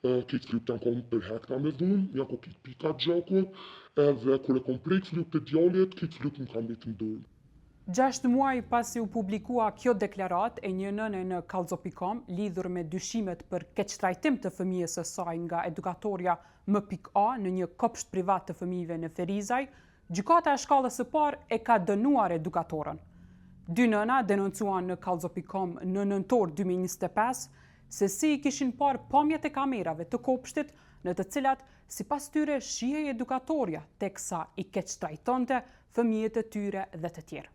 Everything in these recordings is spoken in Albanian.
këtë flyp të kom për hekta me dhunë, ja ko këtë pika gjakut, edhe kër e kom prejt flyp të djallit, këtë flyp më kam bitë në dorë. 6 muaj pasi u publikua kjo deklarat e një nëne në Kallxo.com lidhur me dyshimet për keqtrajtim të fëmijës së saj nga edukatorja M.A në një kopsht privat të fëmijëve në Ferizaj, gjykata e shkallës së parë e ka dënuar edukatorën. 2 nëna denoncuan në Kallxo.com në nëntor 2025 se si i kishin parë pamjet e kamerave të kopshtit në të cilat sipas tyre shihej edukatorja teksa i keqtrajtonte fëmijët e tyre dhe të tjerë.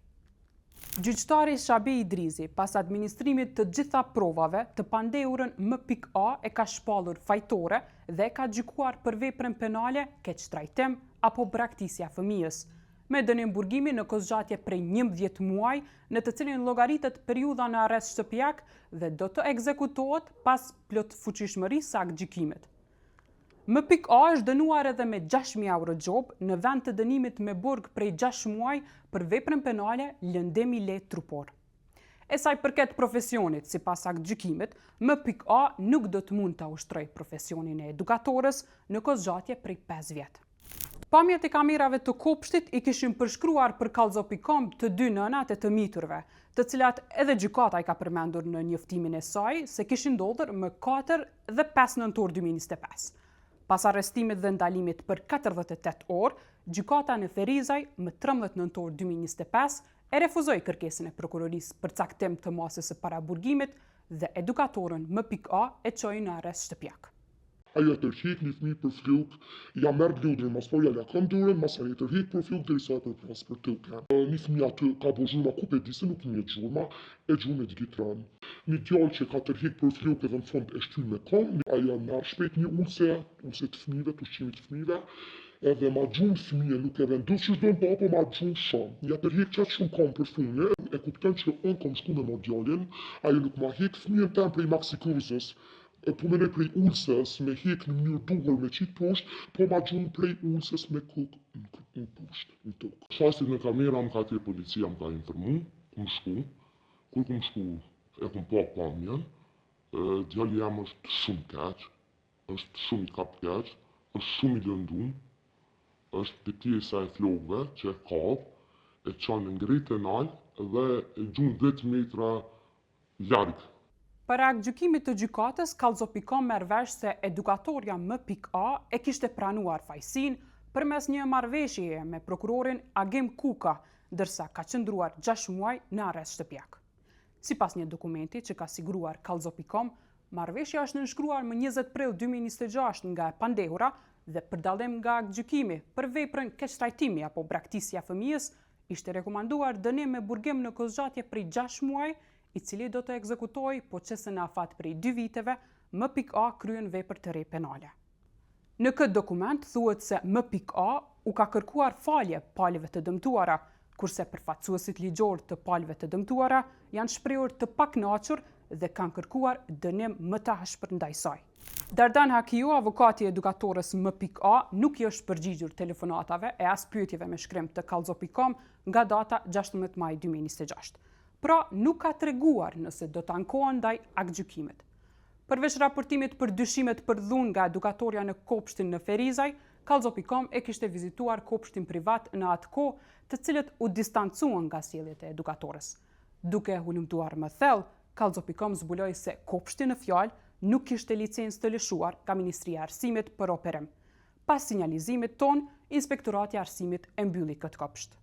Gjyqtari Shabi Idrizi, pas administrimit të gjitha provave, të pandehurën M.A e ka shpallur fajtore dhe ka gjykuar për veprën penale, keqtrajtim apo braktisja fëmijës, me dënim burgimi në kozgjatje prej 11 muaj, në të cilin llogaritet periudha në arrest shtëpiak dhe do të ekzekutohet pas plot fuqishmërisë së gjykimit. M.A është dënuar edhe me 6.000 euro gjobë në vend të dënimit me burg prej 6 muaj për veprën penale lëndim i lehtë trupor. E sa i përket profesionit, sipas gjykimit, M.A nuk do të mund ta ushtrojë profesionin e edukatorës në kozgjatje prej 5 vjet. Pamjet e kamerave të kopshtit i kishin përshkruar për Kallxo.com të 2 nënat e të miturve, të cilat edhe gjykata i ka përmendur në njoftimin e saj se kishin ndodhur më 4 dhe 5 nëntor 2025. Pas arrestimit dhe ndalimit për 48 orë, gjykata në Ferizaj më 13 nëntor 2025 e refuzoi kërkesën e prokurorisë për caktim të masës së paraburgimit dhe edukatorën M.A e çoi në arrest shtëpiak. Ajo tërhiq një fëmijë për fluk, ja merr lutrin, mos po ja lakon durën, mos ai tërhiq për fluk derisa për pas për tukën. Një fëmijë aty ka bo zhurma ku pe di se nuk një zhurma, e gjurmë të gitran. Një djalë që ka tërhiq për fluk edhe në fund e shtyr me kom, ajo merr shpejt një ulse të fëmijëve, të ushqimit të fëmijëve, edhe ma gjumë fëmijë nuk e vendus që shdojnë po, po ma gjumë shumë. Ja tërhiq qatë shumë kom për fëmijë, e kupton që unë kom shku me ma djalin, ajo nuk ma hik fëmijën tem prej Maksikuruzës, po me prej ulses, me hek në mënyrë duhur me qitë poshtë, po ma gjumë prej ulses me kuk në poshtë, në tokë. Shastit në kamera më ka tjerë policia më ka informu, ku më shku, kur ku më shku e ku më po pamjen, djalli jam është shumë keq, është shumë i kap keq, është shumë i lëndum, është pëti e sa e flokve që e kap, e qanë ngritë e nalë dhe e gjumë 10 metra largë. Para gjykimit të gjykatës, Kallxo.com merr vesh se edukatorja M.A e kishte pranuar fajsin përmes një marrëveshjeje me prokurorin Agim Kuka, ndërsa ka qëndruar 6 muaj në arrest shtëpiak. Sipas një dokumenti që ka siguruar Kallxo.com, marrëveshja është nënshkruar më 20 prill 2026 nga e pandehura dhe për dallim nga gjykimi për veprën keqtrajtimi apo braktisja fëmijës, ishte rekomanduar dënim me burgim në kozgjatje prej 6 muaj, i cili do të ekzekutojë, po që se në afat prej 2 viteve, M.A kryen vepër të re penale. Në këtë dokument thuhet se M.A u ka kërkuar falje palëve të dëmtuara, kurse përfaqësuesit ligjor të palëve të dëmtuara janë shprehur të pakënaqur dhe kanë kërkuar dënim më të ashpër ndaj saj. Dardan Hakiu, avokati i edukatorës M.A, nuk i është përgjigjur telefonatave e as pyetjeve me shkrim të Kallxo.com nga data 16 maj 2026. Pra nuk ka treguar nëse do të ankohen ndaj aktgjykimit. Përveç raportimit për dyshimet për dhunë nga edukatorja në kopshtin në Ferizaj, Kallxo.com e kishte vizituar kopshtin privat në atë kohë, të cilët u distancuan nga sjelljet e edukatorës. Duke hulumtuar më thellë, Kallxo.com zbuloi se kopshti në fjalë nuk kishte licencë të lëshuar nga Ministria e Arsimit për operim. Pas sinjalizimit ton, Inspektorati i Arsimit e mbylli këtë kopsht.